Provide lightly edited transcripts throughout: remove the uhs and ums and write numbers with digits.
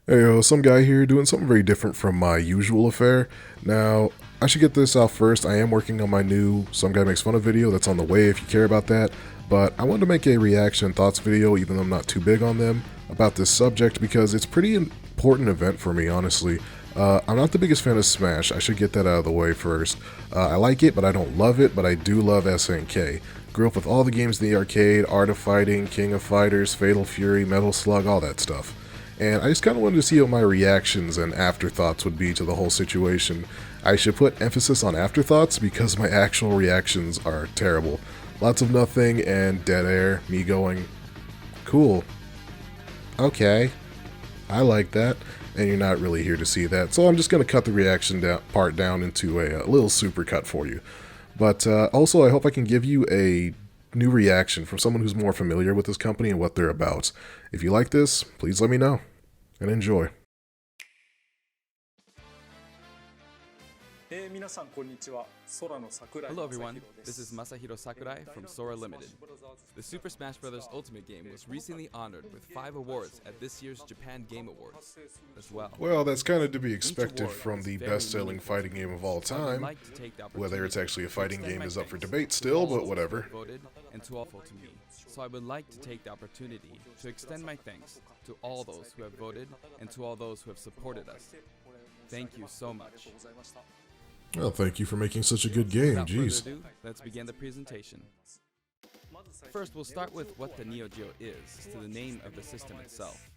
Hey yo, some guy here doing something very different from my usual affair. Now, I should get this out first. I am working on my new Some Guy Makes Fun of video that's on the way if you care about that. But I wanted to make a reaction thoughts video, even though I'm not too big on them, about this subject because it's a pretty important event for me, honestly. I'm not the biggest fan of Smash. I should get that out of the way first. I like it, but I don't love it, but I do love SNK. Grew up with all the games in the arcade, Art of Fighting, King of Fighters, Fatal Fury, Metal Slug, all that stuff. And I just kind of wanted to see what my reactions and afterthoughts would be to the whole situation. I should put emphasis on afterthoughts because my actual reactions are terrible. Lots of nothing and dead air, me going, cool, okay, I like that, and you're not really here to see that. So I'm just going to cut the reaction part down into a little supercut for you. But also, I hope I can give you a new reaction from someone who's more familiar with this company and what they're about. If you like this, please let me know, and enjoy. Hello everyone, this is Masahiro Sakurai from Sora Limited. The Super Smash Bros. Ultimate game was recently honored with 5 awards at this year's Japan Game Awards as well. Well, that's kind of to be expected from the best-selling fighting game of all time. Whether it's actually a fighting game is up for debate still, but whatever. Voted and to awful to me. So I would like to take the opportunity to extend my thanks to all those who have voted and to all those who have supported us. Thank you so much. Well, thank you for making such a good game, Without further jeez. ado, let's begin the presentation. First, we'll start with what the Neo Geo is, to the name of the system itself.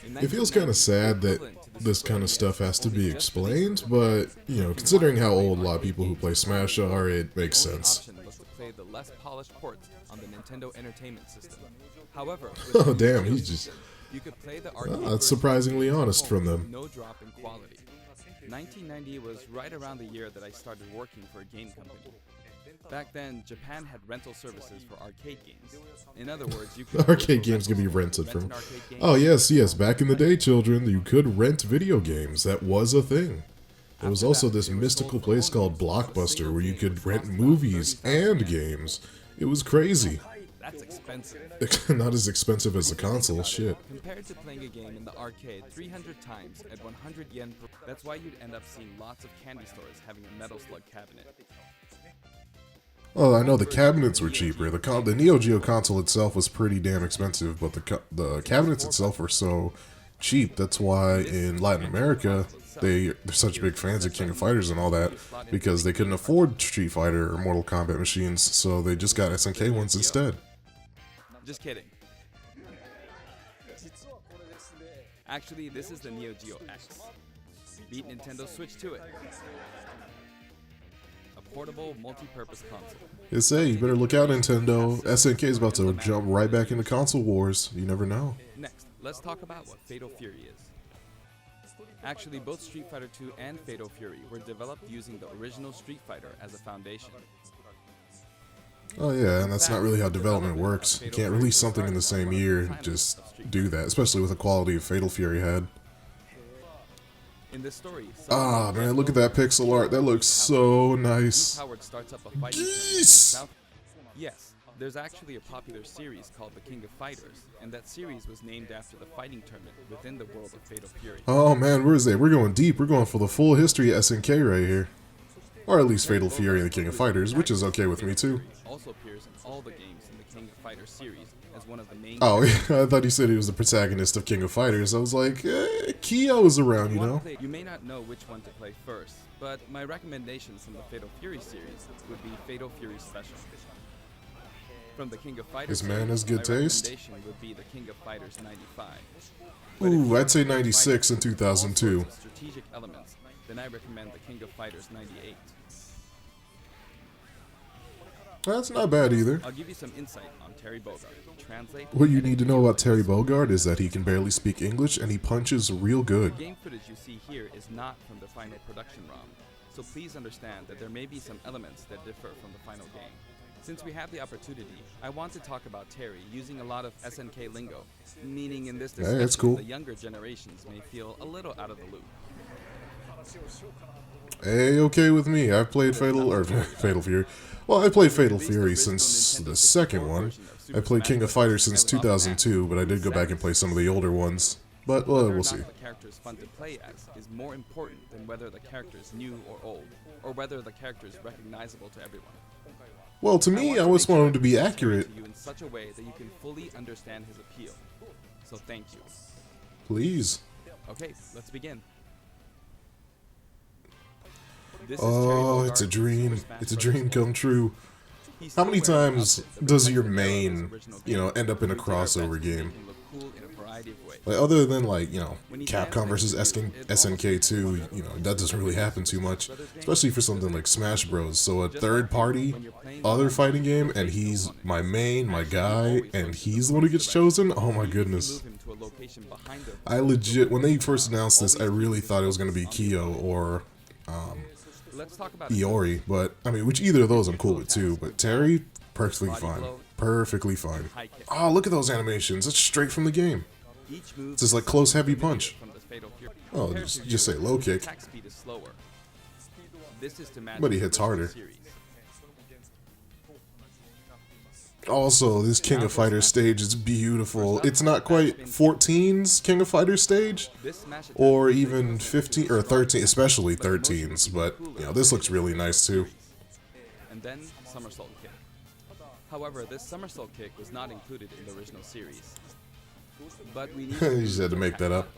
It feels kind of sad that this kind of stuff has to be explained, but, you know, considering how old a lot of people who play Smash are, it makes sense. The only option was to play the less polished ports on the Nintendo Entertainment System. However, Oh, damn, he's just... you could play the arcade that's version surprisingly honest from them. with no drop in quality. 1990 was right around the year that I started working for a game company. Back then, Japan had rental services for arcade games. In other words, you could Arcade games can be rented rent from... an arcade game. Oh, yes, back in the day, children, you could rent video games. That was a thing. There was also this mystical place called Blockbuster where you could rent movies and games. It was crazy. That's expensive. Not as expensive as the console, shit. Compared to playing a game in the arcade 300 times at 100 yen per... That's why you'd end up seeing lots of candy stores having a Metal Slug cabinet. Well, I know the cabinets were cheaper. The Neo Geo console itself was pretty damn expensive, but the cabinets itself were so cheap. That's why in Latin America, they're such big fans of King of Fighters and all that, because they couldn't afford Street Fighter or Mortal Kombat machines, so they just got SNK ones instead. Just kidding. Actually, this is the Neo Geo X. Beat Nintendo Switch to it. A portable, multi-purpose console. It's hey, you better look out, Nintendo. SNK is about to jump right back into console wars. You never know. Next, let's talk about what Fatal Fury is. Actually, both Street Fighter II and Fatal Fury were developed using the original Street Fighter as a foundation. Oh yeah, and that's not really how development works. You can't release something in the same year and just do that, especially with the quality of Fatal Fury had. In this story, Ah, man, look at that pixel art. That looks so nice. Howard starts up a fighting tournament in Geese! South. Yes, there's actually a popular series called The King of Fighters, and that series was named after the fighting tournament within the world of Fatal Fury. Oh man, where is it? We're going deep. We're going for the full history of SNK right here. Or at least Fatal Fury and the King of Fighters, which is okay with me too. Also appears in all the games in the King of Fighters series as one of the main. Oh, yeah, I thought he said he was the protagonist of King of Fighters. I was like, Kyo's around, you know? You may not know which one to play first, but my recommendation from the Fatal Fury series would be Fatal Fury Special. From the King of Fighters This man has good my taste. recommendation would be the King of Fighters 95. Ooh, I'd say 96 and 2002. Strategic elements, then I recommend the King of Fighters 98. That's not bad either. I'll give you some insight on Terry Bogard. Translate. What you need to know about Terry Bogard is that he can barely speak English and he punches real good. Game footage you see here is not from the final production ROM, so please understand that there may be some elements that differ from the final game. Since we have the opportunity, I want to talk about Terry using a lot of SNK lingo, meaning in this discussion, that's cool. the younger generations may feel a little out of the loop. Hey, okay with me. I've played Fatal Fury. Well, I played Fatal Fury since the second one. I played King of Fighters since 2002, but I did go back and play some of the older ones. But Whether or we'll not see. the character is fun to play as is more important than whether the character is new or old, or whether the character is recognizable to everyone. Well, to me, I always want him to be accurate. To you in such a way that you can fully understand his appeal. So thank you. Please. Okay, let's begin. This is Oh, Terry it's a Bogard, dream. Super Smash It's a Bros. dream come true. He's How still many wearing an times outfit that does your reflects the era of his main, original you know, game. end up in a We did our best to crossover make game? him look cool in a variety of ways. Like, other than, like, you know, When he Capcom danced versus next to you, it almost SNK2, looked you know, like that doesn't really happen too much. Especially for something like Smash Bros. So a Just third like party, when you're playing other one fighting game, versus and the he's opponent. my main, my Actually, guy, always and looks he's the the one who most gets direction. chosen? Oh my You can goodness. move him to a location behind the I legit, when they first announced this, I Always really keep thought it was his going to be focus on the Kyo opponent. or Let's talk about Iori, but, I mean, which either of those I'm cool with too, but Terry, perfectly fine. Perfectly fine. high kick. Oh, look at those animations. It's straight from the game. Each move It's just like is close, heavy linear punch. from the Fatal Fury. Oh, Compared just to say Yuri, low his kick. attack speed is slower. This is to match But he the hits original harder. series. Also, this King of Fighters stage is beautiful. It's not quite 14's King of Fighters stage, This smash attack or is even rigorous 15 or 13, especially 13's, but, you know, this looks really nice too. and then somersault kick. However, this somersault kick was not included in the original series. But we need You just had to make that up.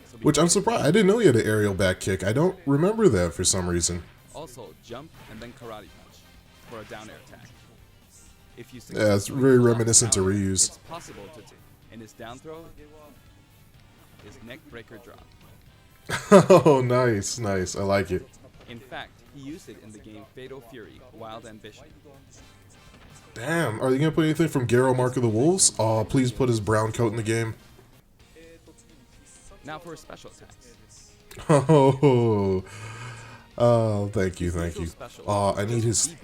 So Which I'm before- surprised. I didn't know he had an aerial back kick. I don't remember that for some reason. Also, jump and then karate punch for a down air attack. If you Yeah, it's successfully very pull off reminiscent to down air, Ryu's. It's possible to and his down throw is neck breaker drop. Oh, nice, nice. I like it. In fact, he used it in the game Fatal Fury: Wild Ambition. Damn, are they gonna put anything from Garo Mark of the Wolves? Oh, please put his brown coat in the game. Now for his special attacks. Oh, thank you, thank you. Oh, I need his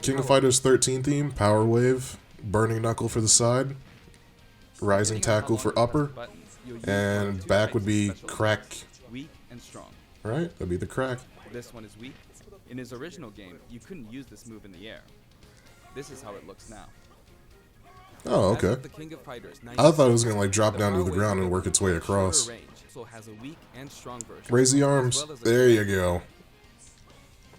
King of Fighters 13 theme, Power Wave, Burning Knuckle for the side, Rising Tackle for upper, and back would be Crack, Weak and strong. right? That'd be the Crack. This one is weak. In his original game, you couldn't use this move in the air. This is how it looks now. Oh, As okay. of the King of Fighters I thought it was gonna like drop down to the ground and work its way across. So has a weak and strong version. Raise the as arms. well as a There you command. go.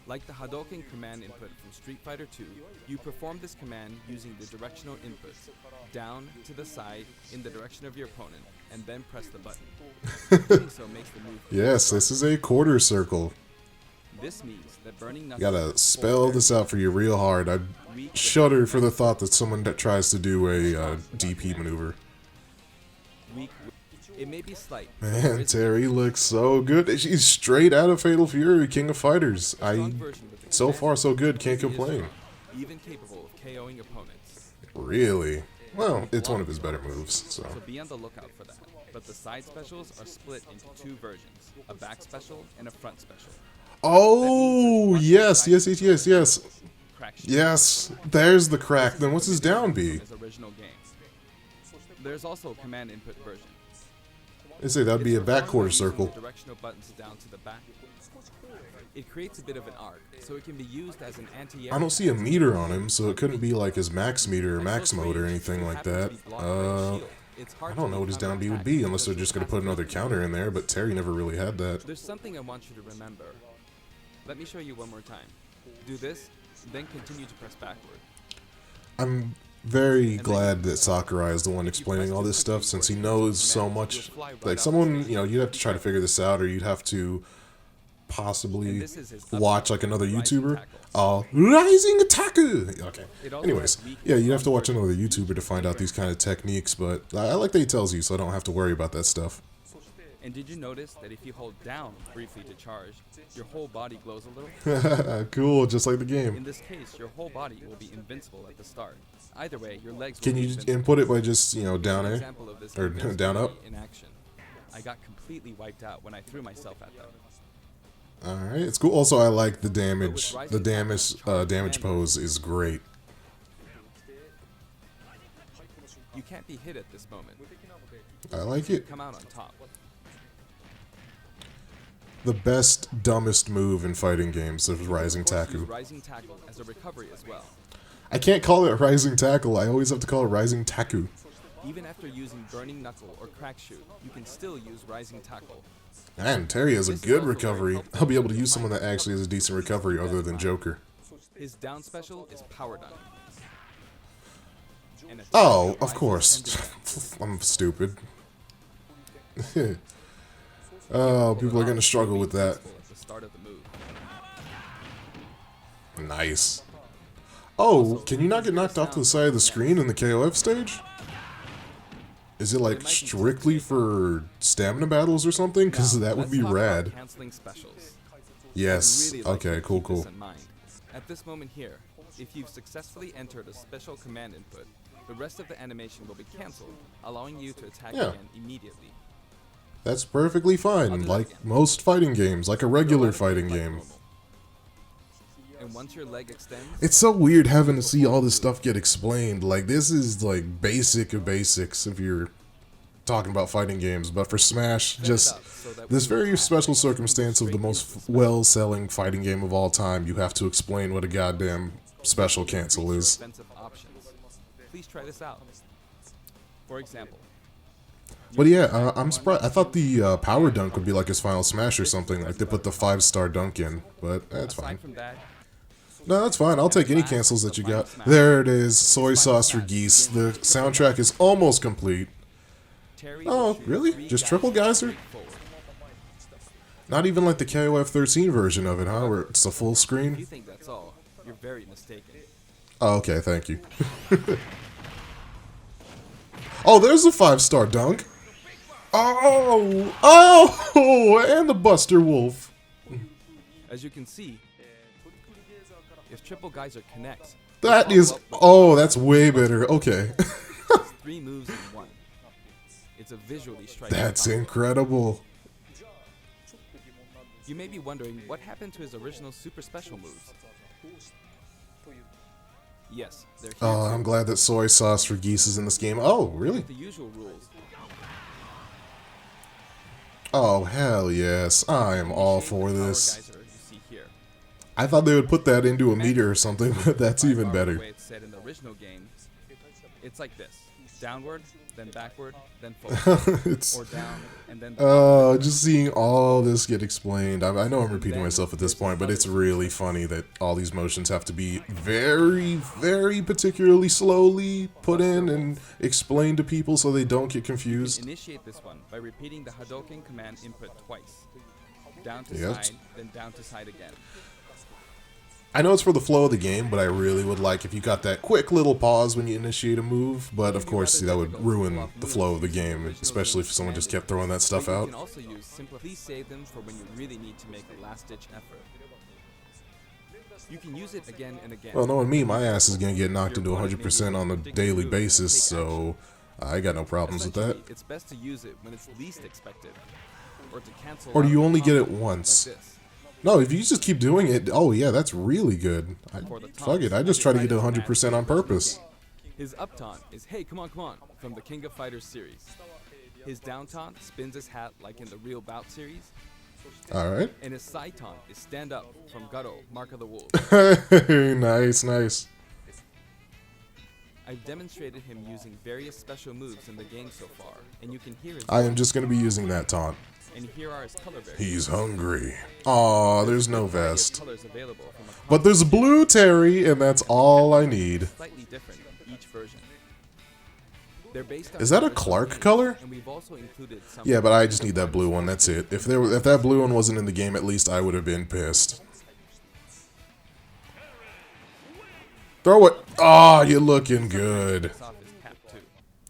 Like the Hadouken command input from Street Fighter 2, you perform this command using the directional inputs, down to the side in the direction of your opponent, and then press the button. Doing so makes the move. Yes, this is a quarter circle. This means that burning You knuckles gotta is spell full this out for you real hard. I weak with shudder for the thought that someone that tries to do a DP maneuver. weak. It may be slight. but there Man, is Terry looks so good. She's straight out of Fatal Fury, King of Fighters. a strong I version with the so command far so good. Can't he is complain. strong, even capable of KOing opponents. Really? Well, it's one of his better moves. So So be on the lookout for that. But the side specials are split into two versions: a back special and a front special. oh yes, yes, yes, yes, yes, Crack sheet. yes. There's the crack. Then what's his down B? His original game. There's also a command input version. They say that'd be a It's back performed quarter by using circle. the directional buttons down to the back. It creates a bit of an arc, so it can be used as an anti-air. I don't see a meter on him, so it couldn't be like his max meter or max mode or anything like that. I don't know what his down B would be unless they're just gonna put another counter in there. But Terry never really had that. There's something I want you to remember. Let me show you one more time. Do this, then continue to press backward. I'm very glad that Sakurai is the one explaining all this stuff since he knows so much. Like someone, you know, you'd have to try to figure this out, or you'd have to possibly watch like another YouTuber. Rising Attacker. Okay. Anyways, yeah, you have to watch another YouTuber to find out these kind of techniques, but I like that he tells you, so I don't have to worry about that stuff. And did you notice that if you hold down briefly to charge, your whole body glows a little? Cool, just like the game. In this case, your whole body will be invincible at the start. Either way, your legs will Can be you invincible. input it by just, you know, Here's down an A? example of this Or invincibility down up? in action. I got completely wiped out when I threw myself at them. Alright, it's cool. Also, I like the damage. The damage pose is great. You can't be hit at this moment. I like it. Come out on top. The best, dumbest move in fighting games is Rising Of course, use Tackle. Rising tackle as a recovery as well. I can't call it Rising Tackle. I always have to call it Rising Taku. Even after using Burning Knuckle or Crack Shoot, you can still use Rising Tackle. And Terry has a good recovery. I'll be able to use someone that actually has a decent recovery other than Joker. His down special is Power Dunk. Oh, of course. I'm stupid. Oh, people are going to struggle with that. Nice. Oh, can you not get knocked off to the side of the screen in the KOF stage? Is it like strictly for stamina battles or something? Because that would be rad. Yes. Okay, cool, cool. At this moment here, if you've successfully entered a special command input, the rest of the animation will be cancelled, allowing you to attack again immediately. That's perfectly fine, like most fighting games, like a regular fighting game. And once your leg extends, it's so weird having to see all this stuff get explained. Like, this is like basic of basics if you're talking about fighting games, but for Smash, just this very special circumstance of the most well-selling fighting game of all time, you have to explain what a goddamn special cancel is. Please try this out. For example. But yeah, I'm surprised. I thought the power dunk would be like his final Smash or something, like they put the 5-star dunk in, but that's fine. No, that's fine. I'll take any cancels that you got. There it is, Soy Sauce for Geese. The soundtrack is almost complete. Oh, really? Just triple geyser? Not even like the KOF 13 version of it, huh? Where it's a full screen? If you think that's all, you're very mistaken. Oh, okay, thank you. Oh, there's a 5-star dunk. Oh, oh, and the Buster Wolf. As you can see, if triple geyser connects, that is, oh, that's way better. Okay. 3 moves in 1. It's a visually striking. That's incredible. You may be wondering what happened to his original super special moves. Yes, they're here. Oh, I'm glad that Soy Sauce for Geese is in this game. Oh, really? The usual rules. Oh, hell yes. I am all for this. I thought they would put that into a meter or something, but that's even better. The way it's said in the original game, it's like this. Downward, then backward, then forward. Or down, and then just seeing all this get explained. I know I'm repeating myself at this point, but it's really funny that all these motions have to be very, very particularly slowly put in and explained to people so they don't get confused. Initiate this one by repeating the Hadouken command input twice. Down to side, then down to side again. I know it's for the flow of the game, but I really would like if you got that quick little pause when you initiate a move, but of course that would ruin the flow of the game, especially if someone just kept throwing that stuff out. You can also use please save them for when you really need to make a last-ditch effort. You can use it again and again. Well, knowing me, my ass is going to get knocked into 100% on a daily basis, so I got no problems with that. It's best to use it when it's least expected, or to cancel. Or do you only get it once? No, if you just keep doing it, oh yeah, that's really good. Fuck it, I just try to get to 100% on purpose. His up taunt is "Hey, come on," from the King of Fighters series. His down taunt spins his hat like in the Real Bout series. Alright. And his side taunt is "Stand Up" from Gutto, Mark of the Wolves. Nice, nice. I've demonstrated him using various special moves in the game so far, and you can hear his I am just going to be using that taunt. And here are his color variants. He's hungry. Aw, there's no vest. Available but there's blue Terry, and that's all I need. Slightly different each version. They're based on Is that a Clark color? And we've also included some yeah, but I just need that blue one, that's it. If that blue one wasn't in the game, at least I would have been pissed. Throw it! Aw, you're looking good.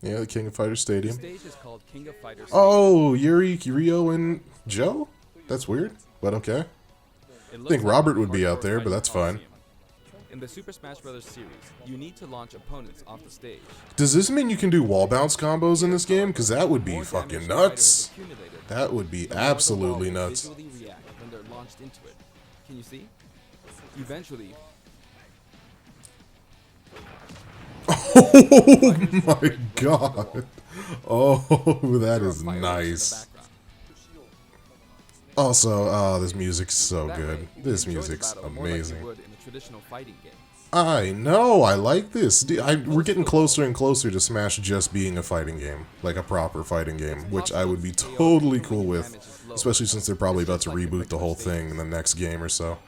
Yeah, the King of Fighters Stadium. The stage is called King of Fighters oh, Yuri, Rio, and Joe? That's weird, but okay. I think Robert would be out there, but that's fine. In the Super Smash Bros. Series, you need to launch opponents off the stage. Does this mean you can do wall bounce combos in this game? Because that would be fucking nuts. That would be absolutely nuts. Visually react when they're launched into it. Can you see? Eventually. Oh my god. Oh, that is nice. Also, oh, this music's so good. This music's amazing. In a traditional fighting game. I know, I like this. We're getting closer and closer to Smash just being a fighting game, like a proper fighting game, which I would be totally cool with, especially since they're probably about to reboot the whole thing in the next game or so.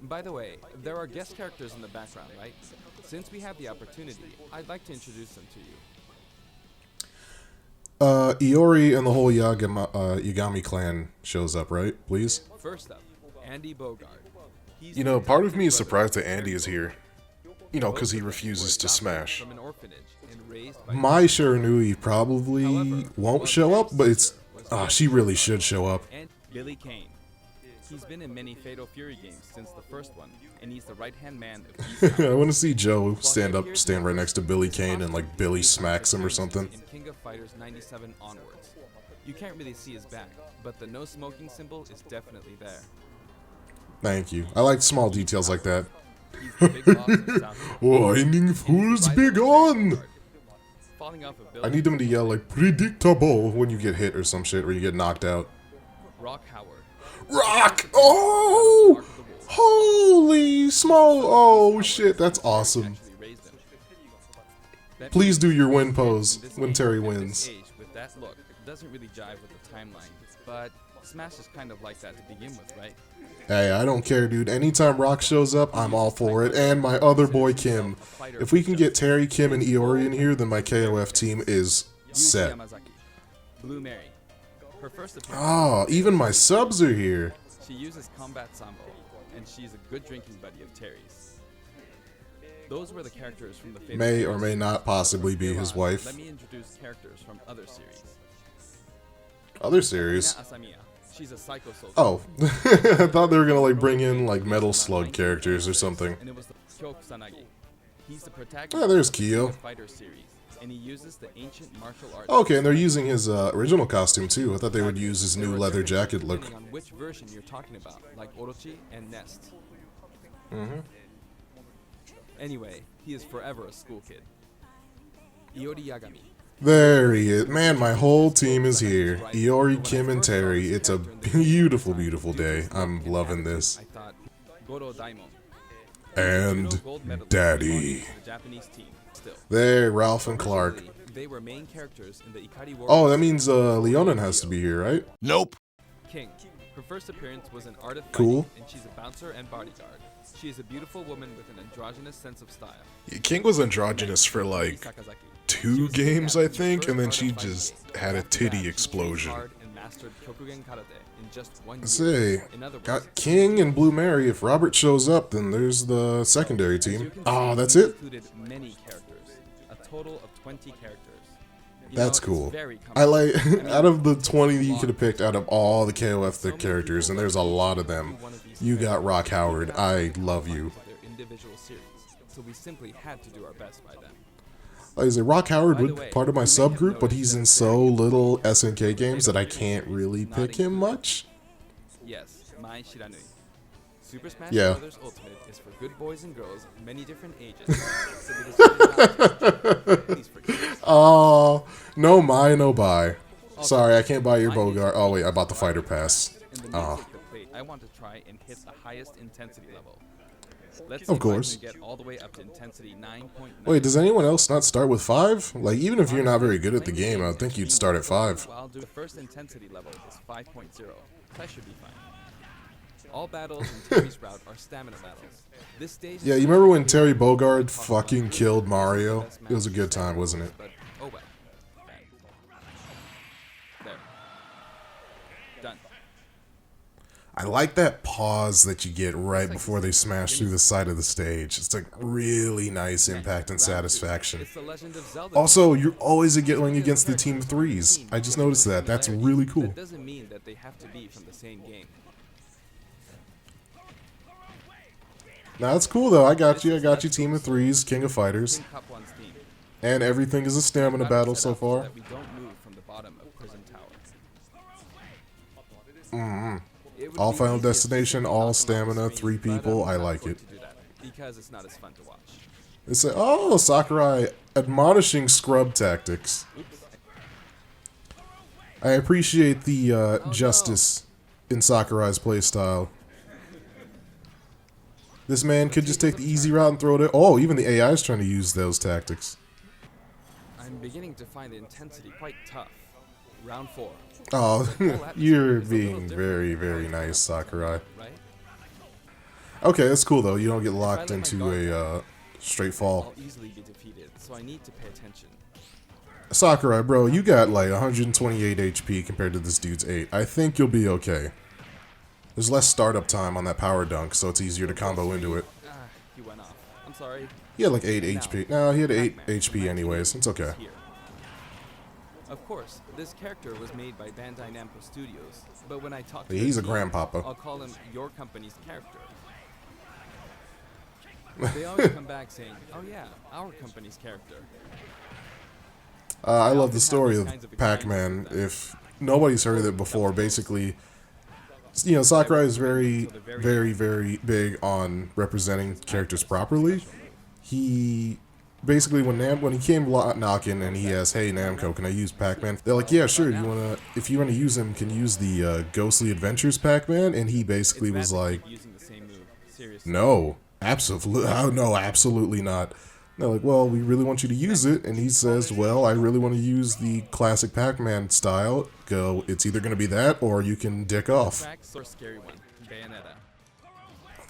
By the way, there are guest characters in the background, right? Since we have the opportunity, I'd like to introduce them to you. Iori and the whole Yagami clan shows up, right? Please? First up, Andy Bogard. You know, part of me is surprised that Andy is here. You know, because he refuses to smash. My Shiranui probably won't show up, but it's... she really should show up. And Billy Kane. He's been in many Fatal Fury games since the first one, and he's the right-hand man of I want to see Joe stand right next to Billy Kane and like Billy smacks him or something. In King of Fighters 97 onwards. You can't really see his back, but the no smoking symbol is definitely there. Thank you. I like small details like that. Whining fools begone! I need them to yell like predictable when you get hit or some shit, or you get knocked out. Rock Howard. Rock! Oh! Holy small! Oh shit, that's awesome. Please do your win pose when Terry wins. With that look, it doesn't really jive with the timeline, but Smash is kind of like that to begin with, right? Hey, I don't care, dude. Anytime Rock shows up, I'm all for it. And my other boy, Kim. If we can get Terry, Kim, and Iori in here, then my KOF team is set. Blue Mary. Her first appearance. Even my subs are here. She uses combat sambo, and she's a good drinking buddy of Terry's. Those were the characters from the may or may not possibly be his wife. Let me introduce characters from other series. Other series? She's a psycho soldier. Oh, I thought they were gonna like bring in like Metal Slug characters or something. And it was the Kyo Kusanagi. He's the protagonist oh, there's Kyo. of the Fighter series, and he uses the ancient martial arts. Okay, and they're using his original costume too. I thought they would use his new leather jacket look. Depending on which version you're talking about, like Orochi and Nest. Anyway, he is forever a school kid. Iori Yagami. There he is. Man, my whole team is here. Iori, Kim, and Terry. It's a beautiful, beautiful day. I'm loving this. And Daddy. There, Ralph and Clark. Oh, that means Leonin has to be here, right? Nope. King. Her first appearance was in Art of Fighting, cool. And she's a bouncer and bodyguard. She is a beautiful woman with an androgynous sense of style. Yeah, King was androgynous for like 2 games, I think, and then she just had a titty explosion. Say, got King and Blue Mary. If Robert shows up, then there's the secondary team. Oh, that's it? Many characters, a total of 20 characters. That's cool. I like, out of the 20 that you could have picked out of all the KOF characters, and there's a lot of them, you got Rock Howard. I love you. So we simply had to do our best by them. Like I say, Rock Howard would be part of my subgroup, but he's in so little SNK games that I can't really pick him much. Yes, my Shiranui. Super Smash Yeah. Bros. Ultimate is for good boys and girls of many different ages. Oh, no my, no buy. Sorry, I can't buy your Bogard. Oh wait, I bought the fighter pass. Oh. I want to try and hit the highest intensity level. Let's of course. Get all the way up to intensity 9.9. Wait, does anyone else not start with 5? Like, even if you're not very good at the game, I think you'd start at 5. Well, the first intensity level is 5.0. That should be fine. All battles in Terry's route are stamina battles. This stage yeah, you remember when Terry Bogard fucking killed Mario? It was a good time, wasn't it? But, oh well. There. Done. I like that pause that you get right before they smash through the side of the stage. It's like really nice impact and satisfaction. Also, you're always going against the team 3s. I just noticed that. That's really cool. That doesn't mean that they have to be from the same game. Now that's cool though. I got you. Team of 3s, King of Fighters. And everything is a stamina battle so far. All Final Destination, all stamina, 3 people. I like it. Because it's not as fun to watch. It's oh, Sakurai admonishing scrub tactics. I appreciate the justice in Sakurai's playstyle. This man could just take the easy route and throw it. Oh, even the AI is trying to use those tactics. I'm beginning to find the intensity quite tough. Round 4. Oh, you're being very, very nice, Sakurai. Right? Okay, that's cool though. You don't get locked into a straight fall. I'll easily be defeated, so I need to pay attention. Sakurai, bro, you got like 128 HP compared to this dude's 8. I think you'll be okay. There's less startup time on that power dunk, so it's easier to combo into it. He went off. I'm sorry. He had like 8 HP. No, he had 8 HP anyways. It's okay. Of course, this character was made by Bandai Namco Studios, but when I talk to He's a the team, grandpapa. I'll call him your company's character. They always come back saying, "Oh yeah, our company's character." I love the story of Pac-Man. If nobody's heard of it before, basically, you know, Sakurai is very, very, very big on representing characters properly. He basically, when he came knocking and he asked, "Hey Namco, can I use Pac-Man?" They're like, "Yeah, sure. If you wanna use him, can use the Ghostly Adventures Pac-Man?" And he basically was like, "No, absolutely, no, absolutely not." They're like, "Well, we really want you to use it," and he says, "Well, I really want to use the classic Pac-Man style. Go, it's either gonna be that or you can dick off."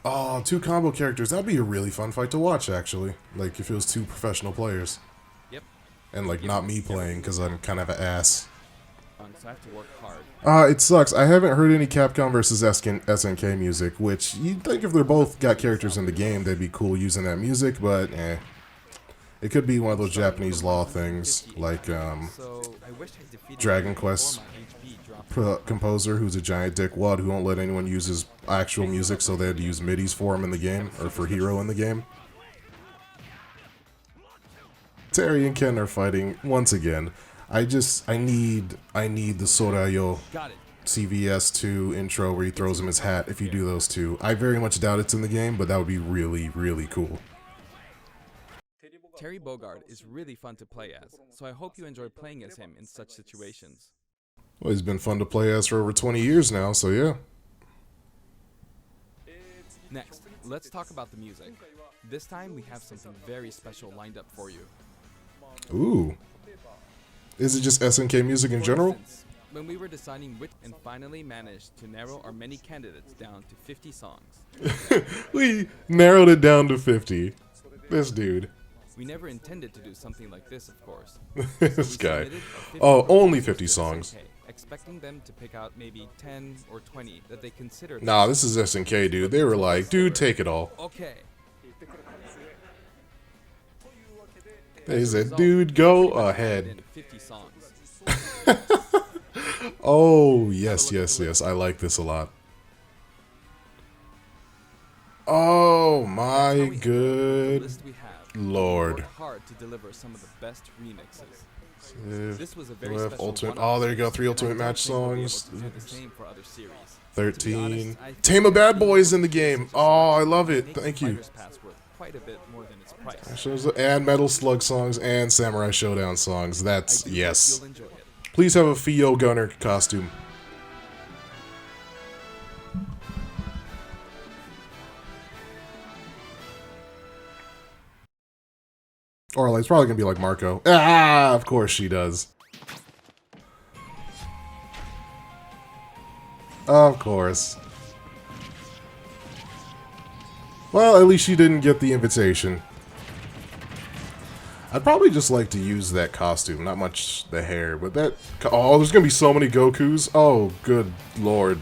Oh, 2 combo characters. That'd be a really fun fight to watch, actually. Like, if it was 2 professional players. Yep. And, like, not me playing, because I'm kind of an ass. So I have to work hard. It sucks. I haven't heard any Capcom versus SNK music, which you'd think if they're both got characters in the game, they'd be cool using that music, but, eh. It could be one of those Japanese law things, like, Dragon Quest composer who's a giant dickwad who won't let anyone use his actual music, so they had to use MIDIs for him in the game, or for Hero in the game. Terry and Ken are fighting once again. I need the Sorayo CVS2 intro where he throws him his hat if you do those two. I very much doubt it's in the game, but that would be really, really cool. Terry Bogard is really fun to play as, so I hope you enjoy playing as him in such situations. Well, he's been fun to play as for over 20 years now, so yeah. Next, let's talk about the music. This time we have something very special lined up for you. Ooh. Is it just SNK music in general? For instance, when we were deciding which and finally managed to narrow our many candidates down to 50 songs. We narrowed it down to 50. This dude. We never intended to do something like this, of course. This guy. Oh, only 50 songs. Expecting them to pick out maybe 10 or 20 that they considered. Nah, this is SNK, dude. They were like, dude, take it all. Okay. They said, dude, go ahead. 50 songs. Oh, yes, yes, yes. I like this a lot. Oh, my good Lord. Hard to deliver some of the best remixes. This was a very special ultimate. Oh, there you go. 3 ultimate match songs. 13. Honest, Tame of Bad Boys in the game. Oh, I love it. Thank you. Quite a bit more than its price. And Metal Slug songs and Samurai Showdown songs. That's yes. Please have a Fio Gunner costume. Or like, it's probably gonna be like Marco. Ah, of course she does. Of course. Well, at least she didn't get the invitation. I'd probably just like to use that costume, not much the hair, but that... Oh, there's gonna be so many Gokus. Oh, good lord.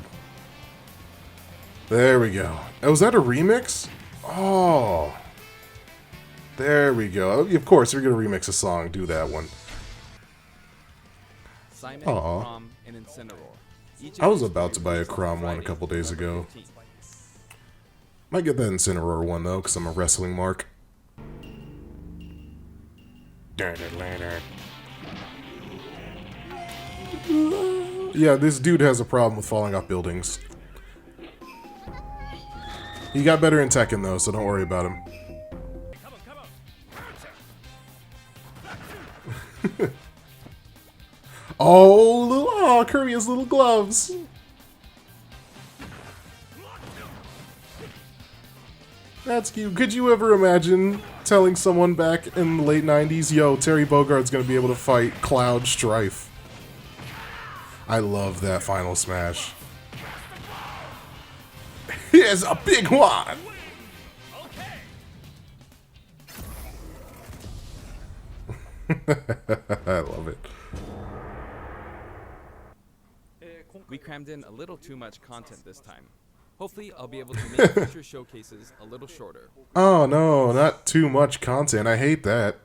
There we go. Oh, was that a remix? Oh... There we go. Of course, if you're gonna remix a song, do that one. Aww. I was about to buy a Crom one a couple days ago. Might get that Incineroar one though, because I'm a wrestling mark. Yeah, this dude has a problem with falling off buildings. He got better in Tekken though, so don't worry about him. Oh, Kirby has little gloves. That's cute. Could you ever imagine telling someone back in the late 90s, yo, Terry Bogard's gonna be able to fight Cloud Strife? I love that final smash. Here's a big one! I love it. We crammed in a little too much content this time. Hopefully, I'll be able to make future showcases a little shorter. Oh no, not too much content. I hate that.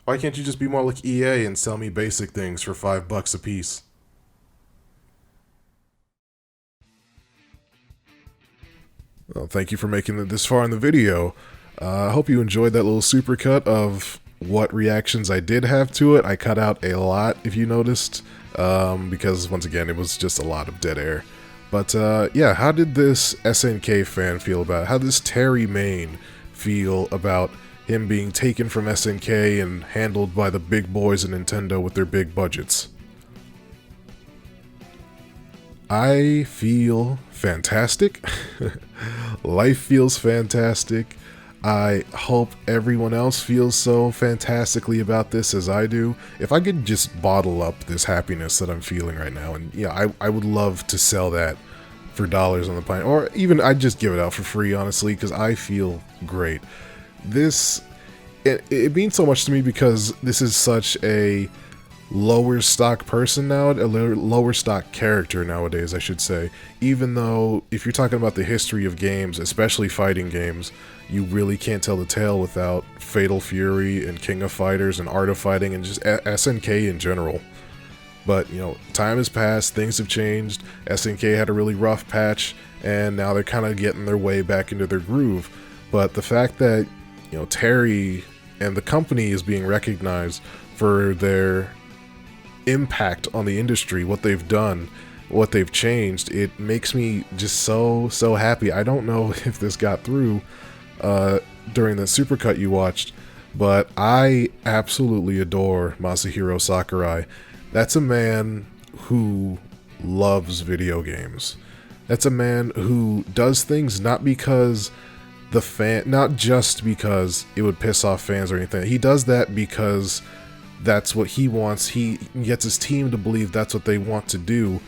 Why can't you just be more like EA and sell me basic things for $5 a piece? Well, thank you for making it this far in the video. I hope you enjoyed that little supercut of what reactions I did have to it. I cut out a lot, if you noticed, because once again, it was just a lot of dead air. But yeah, how did this SNK fan feel about it? How did this Terry Main feel about him being taken from SNK and handled by the big boys at Nintendo with their big budgets? I feel fantastic. Life feels fantastic. I hope everyone else feels so fantastically about this as I do. If I could just bottle up this happiness that I'm feeling right now, and yeah, I would love to sell that for dollars on the planet, or even I'd just give it out for free, honestly, because I feel great. This, it means so much to me because this is such a lower stock person now, a lower stock character nowadays, I should say. Even though, if you're talking about the history of games, especially fighting games, you really can't tell the tale without Fatal Fury and King of Fighters and Art of Fighting and just SNK in general. But, you know, time has passed, things have changed, SNK had a really rough patch, and now they're kind of getting their way back into their groove. But the fact that, you know, Terry and the company is being recognized for their impact on the industry, what they've done, what they've changed, it makes me just so happy. I don't know if this got through during the supercut you watched, but I absolutely adore Masahiro Sakurai. That's a man who loves video games. That's a man who does things not because not just because it would piss off fans or anything. He does that because that's what he wants. He gets his team to believe that's what they want to do.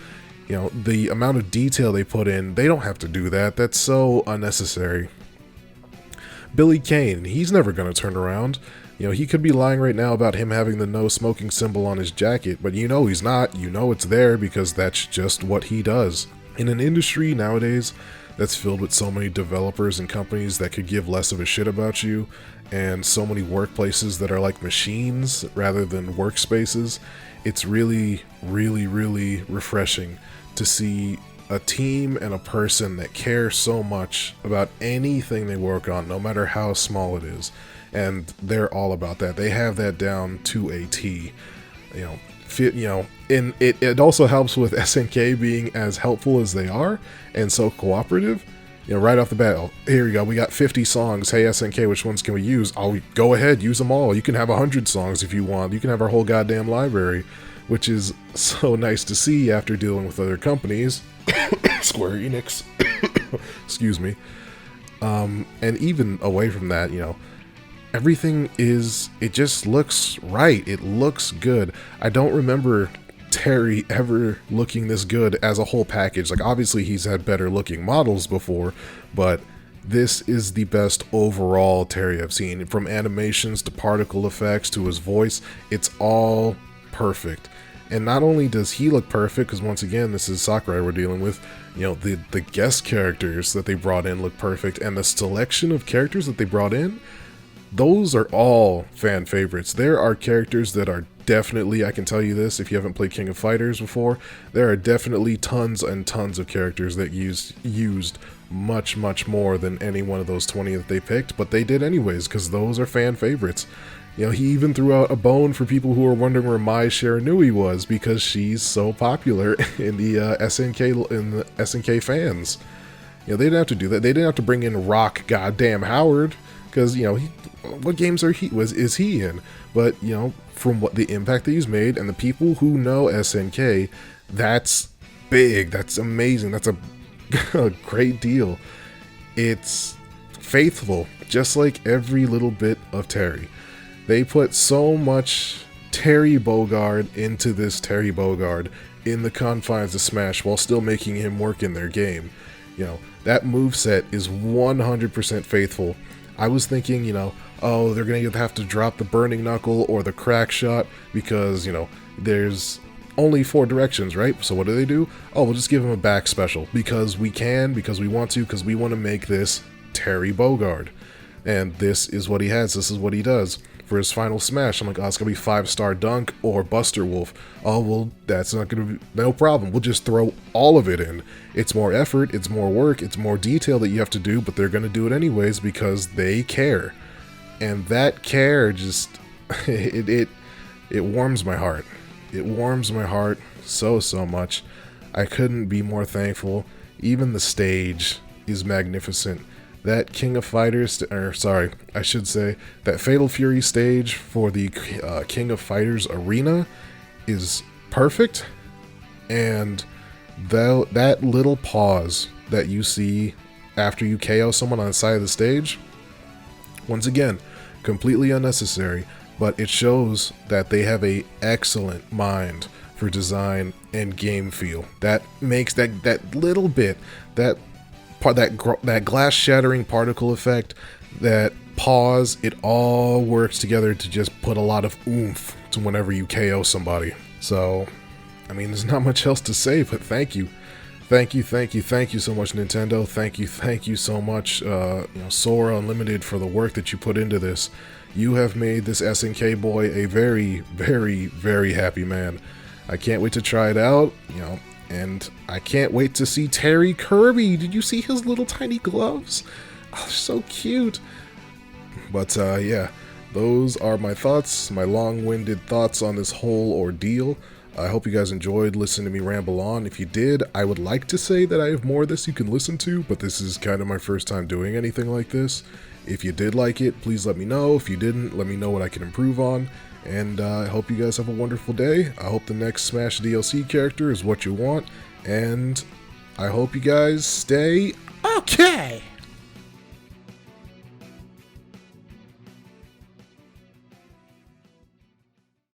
You know, the amount of detail they put in, they don't have to do that. That's so unnecessary. Billy Kane, he's never going to turn around. You know, he could be lying right now about him having the no smoking symbol on his jacket, but you know he's not. You know it's there because that's just what he does. In an industry nowadays that's filled with so many developers and companies that could give less of a shit about you, and so many workplaces that are like machines rather than workspaces, it's really refreshing to see a team and a person that care so much about anything they work on, no matter how small it is. And they're all about that. They have that down to a T. And it also helps with SNK being as helpful as they are and so cooperative. You know, right off the bat, oh, here we go, we got 50 songs. Hey, SNK, which ones can we use? Oh, go ahead, use them all. You can have 100 songs if you want. You can have our whole goddamn library, which is so nice to see after dealing with other companies. Square Enix. Excuse me. And even away from that, you know, everything it just looks right. It looks good. I don't remember Terry ever looking this good as a whole package. Like, obviously he's had better looking models before, but this is the best overall Terry I've seen. From animations to particle effects to his voice, it's all perfect. And not only does he look perfect, because once again, this is Sakurai we're dealing with, you know, the guest characters that they brought in look perfect, and the selection of characters that they brought in, those are all fan favorites. There are characters that are definitely, I can tell you this, if you haven't played King of Fighters before, there are definitely tons and tons of characters that used much more than any one of those 20 that they picked, but they did anyways, because those are fan favorites. You know, he even threw out a bone for people who were wondering where Mai Shiranui was, because she's so popular in the SNK fans. You know, they didn't have to do that. They didn't have to bring in Rock Goddamn Howard, because, you know, what games is he in? But, you know, from what the impact that he's made and the people who know SNK, that's big. That's amazing. That's a great deal. It's faithful, just like every little bit of Terry. They put so much Terry Bogard into this Terry Bogard in the confines of Smash while still making him work in their game. You know, that moveset is 100% faithful. I was thinking, you know, oh, they're going to have to drop the Burning Knuckle or the Crack Shot because, you know, there's only 4 directions, right? So what do? Oh, we'll just give him a back special because we can, because we want to, because we want to make this Terry Bogard. And this is what he has. This is what he does. For his final smash, I'm like, oh, it's going to be 5-star dunk or Buster Wolf. Oh, well, that's not going to be, no problem. We'll just throw all of it in. It's more effort, it's more work, it's more detail that you have to do, but they're going to do it anyways because they care. And that care just, it warms my heart. It warms my heart so much. I couldn't be more thankful. Even the stage is magnificent. That King of Fighters, or sorry, I should say, that Fatal Fury stage for the King of Fighters arena is perfect. And that little pause that you see after you KO someone on the side of the stage, once again, completely unnecessary, but it shows that they have a excellent mind for design and game feel. That makes that little bit, that glass shattering particle effect, that pause, it all works together to just put a lot of oomph to whenever you KO somebody. So, I mean, there's not much else to say, but thank you. Thank you so much, Nintendo. Thank you so much, you know, Sora Unlimited, for the work that you put into this. You have made this SNK boy a very happy man. I can't wait to try it out, you know, and I can't wait to see Terry Kirby. Did you see his little tiny gloves? Oh, so cute. But yeah, those are my thoughts, my long-winded thoughts on this whole ordeal. I hope you guys enjoyed listening to me ramble on. If you did, I would like to say that I have more of this you can listen to, but this is kind of my first time doing anything like this. If you did like it, please let me know. If you didn't, let me know what I can improve on. And I hope you guys have a wonderful day. I hope the next Smash DLC character is what you want. And I hope you guys stay okay.